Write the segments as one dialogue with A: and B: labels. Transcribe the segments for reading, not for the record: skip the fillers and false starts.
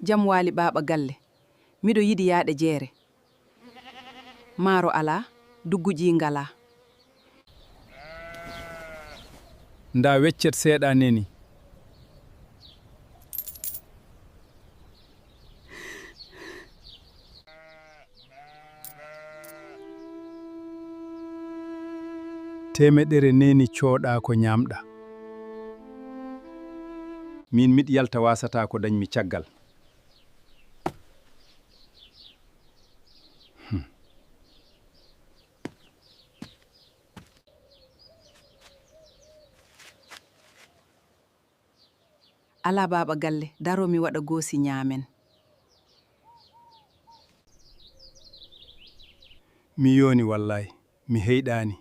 A: Jam waali baaba galle. Miɗo yiɗi yaade jeere. Maaro alaa, dugguji ngalaa.
B: Nda weccet seeɗa neni. Temeɗere neni cooɗa ko ñamɗa. Min miɗ yalta wasata ko dañmi caggal.
A: Alaa baaba galle, daro mi waɗa goosi ñaamen.
B: Mi yoni wallahi, mi heyɗani.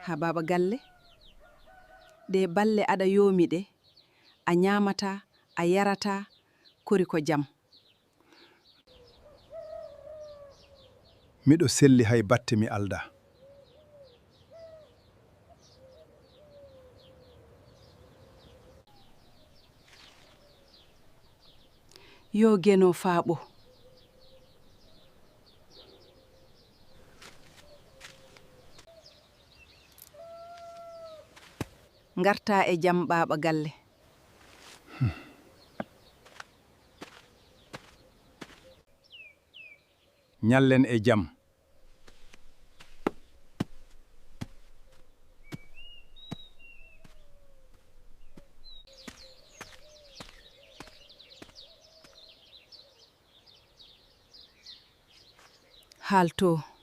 A: Ha baaba galle, ɗe balle aɗa yoomi ɗe, a ñaamata, a yarata, kori ko jam.
B: Miɗo selli hay batte mi alda.
A: Yo geno faaɓo. Ngarta e jam baaba galle.
B: Ñallen e jam.
A: Haalto.